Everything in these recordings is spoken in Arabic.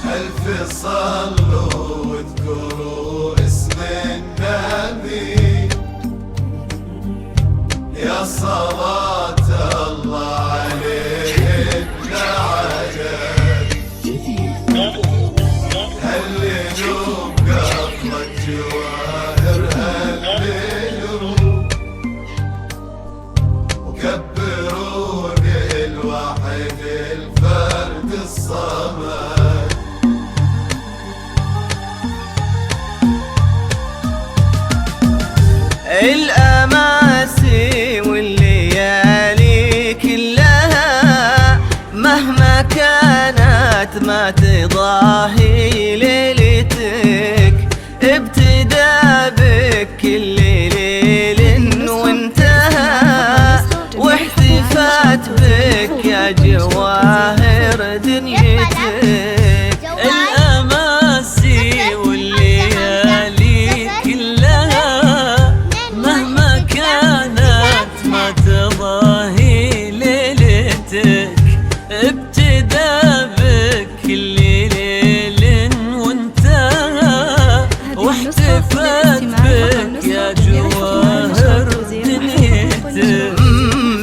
ألف صلوا واذكروا اسم النبي، يا صلاة الله عليه بلا عدد. هللوا بقطرة جواهر، هللوا وكبروا بالواحد الفرد الصمد. الأماسي والليالي كلها مهما كانت ما تضاهي ليلتك. ابتدى بك كل ليل وانتهى، واحتفت بك يا جواهر دنيتك. الأماسي والليالي كلها مهما كانت ما تضاهي ليلتك. ابتدى بك كل ليل وانتهى، واحتفت بك يا جواهر دنيتك.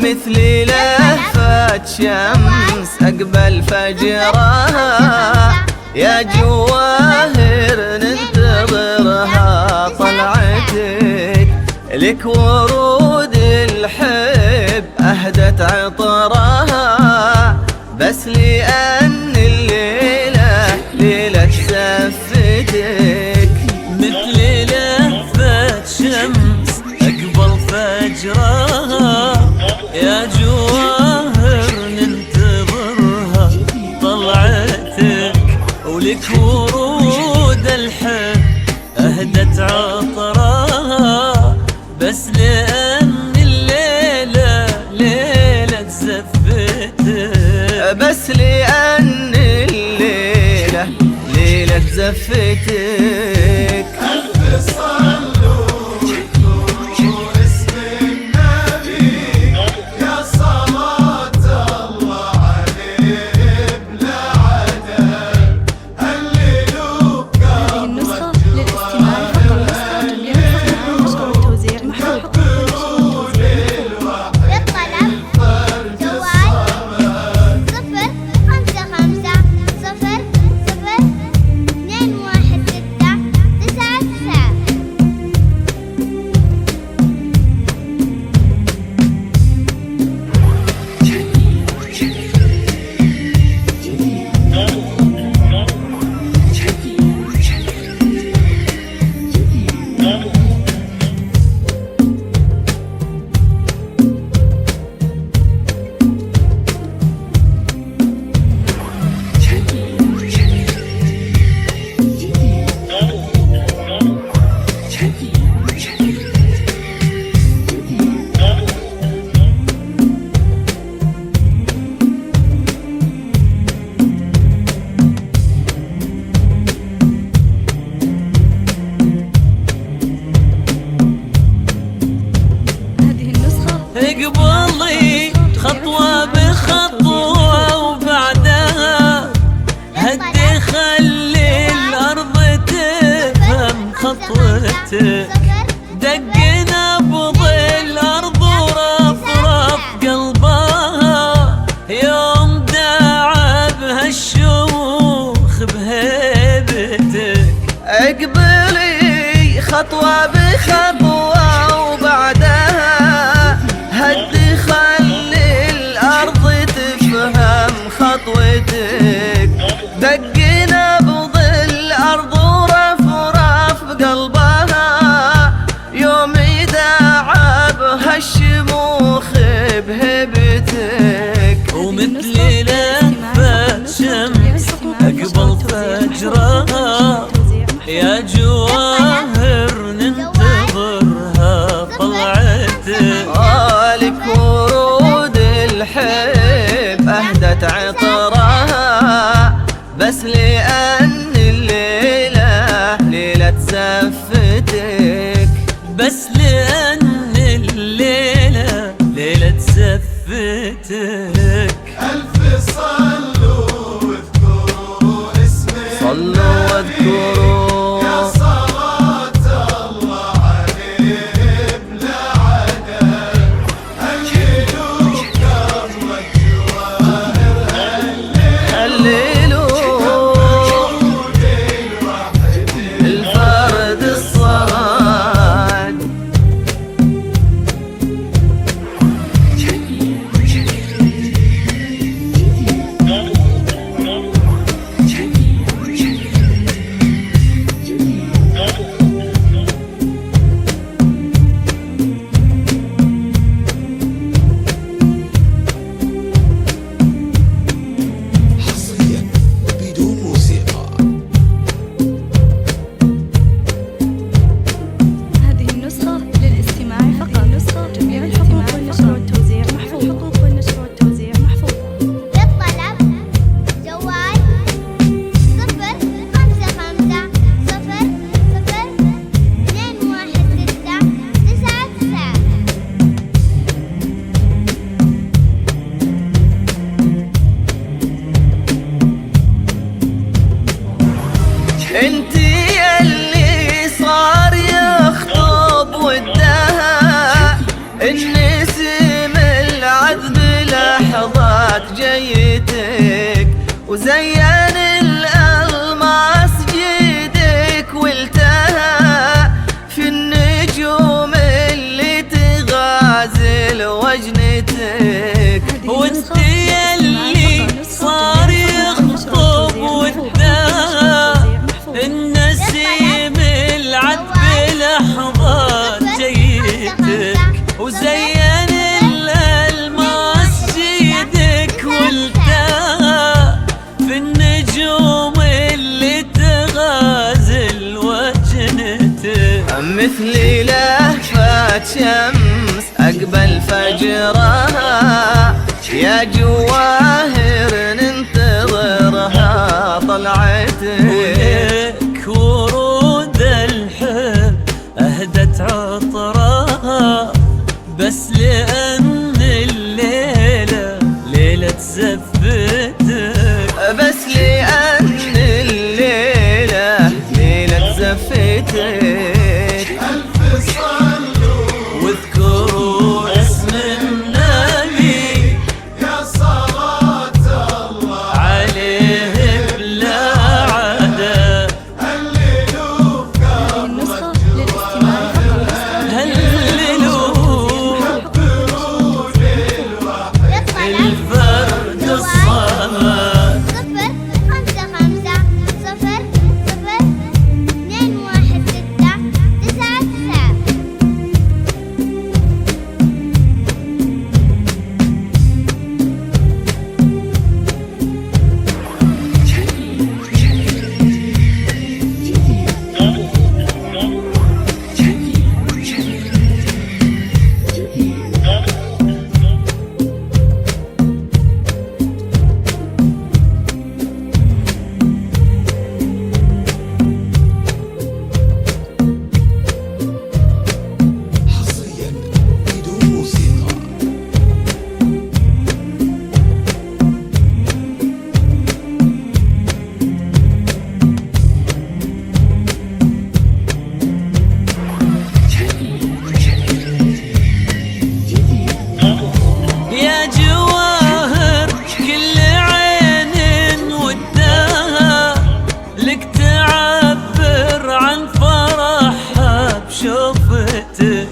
مثل لهفة شمس أقبل فجرها، يا جواهر ننتظرها طلعتك. لك ورود الحب أهدت عطرها، بس لأن الليلة ليلة زفتك. مثل لهفة شمس أقبل فجرها، يا جواهر ننتظرها طلعتك. ولك ورود الحب أهدت عطرها، بس لأن الليلة ليلة زفتك. بس لأن الليلة ليلة زفتك. ألف صلوا واذكروا اسم النبي، يا صلاة الله عليه بلا عدد. هللوا النسخة للاستماع فقط نشكر التوزيع محمود كبروا بالواحد الفرد الصمد. خطوته دقنا بظل الأرض ورفرف قلبها يوم داعى بها الشيوخ بهيبتك. اقبلي خطوة بخطوة وبعدها هدي خلي الأرض تفهم خطوتك. دقنا بظل الأرض ورفرف قلبها يوم داعى بها الشموخ بهيبتك. ومثل لهفة شمس أقبل فجرها يا جواهر ننتظرها طلعتك. لك ورود الحب أهدت عطرها بس لأن الليلة ليلة ليلة زفتك، بس لأن الليلة ليلة زفتك. ألف صلوا واذكروا اسمك، صلوا واذكروا يا صلاة الله عليه بلا عدد. هللوا كرم الجواهر، هللوا الفرد الصمد. حصريا بدون موسيقى. هذه النسخة للاستماع فقط. جميع الحقوق والنشر والتوزيع محفوظ. للطلب جوال 055500021699. انتي اللي صار يخطب ودها، النسيم العذب لحظات جيتك، وزين الألماس جيدك، والتها في النجوم اللي تغازل وجنتك. وانتي اللي صار يخطب ودها، النسيم العذب لحظات جيتك، وزين الألماس جيدك، والتها في النجوم اللي تغازل وجنتك. مثلي لهفة شمس أقبل فجرها، يا جواهر ننتظرها طلعتك. ورود الحب أهدت عطرها، بس لأن الليلة ليلة زفتك، بس لأن الليلة ليلة زفتك. ألف صلوا واذكروا اسم النبي، يا صلاة الله عليه بلا عدد. هللوا هذه النسخة للاستماع فقط. هللوا الفرد الصمد. 055500021699. حصريا بدون موسيقى. يا جواهر كل عين ودها، لك تعبر عن فرحها بشوفتك.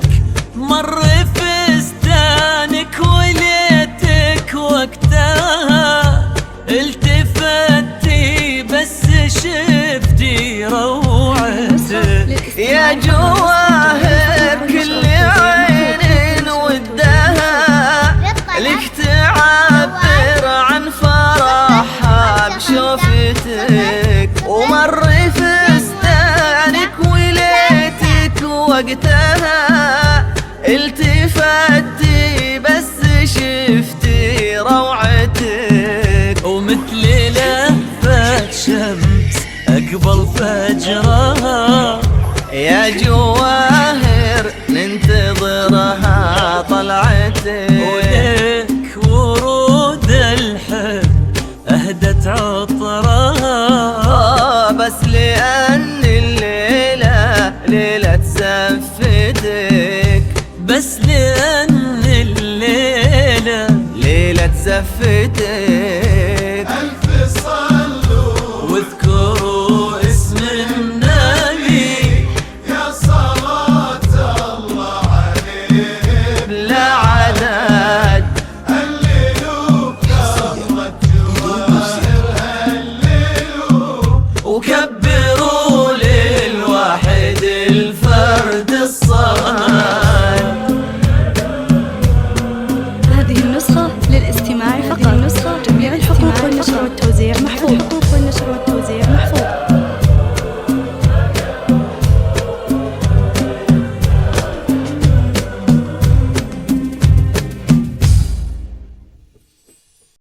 مر فستانك وليتك وقتها، التفتي بس شفتي روعتك. يا جواهر كل عين ودها، لك تعبر عن فرحها بشوفتك. ومر فستانك وليتك وقتها، التفتي بس شفتي روعتك. ومثل لهفة شمس أقبل فجرها، يا جواهر ننتظرها طلعتك، ولك ورود الحب أهدت عطرها، بس لأن الليلة ليلة زفتك، بس لأن الليلة ليلة زفتك.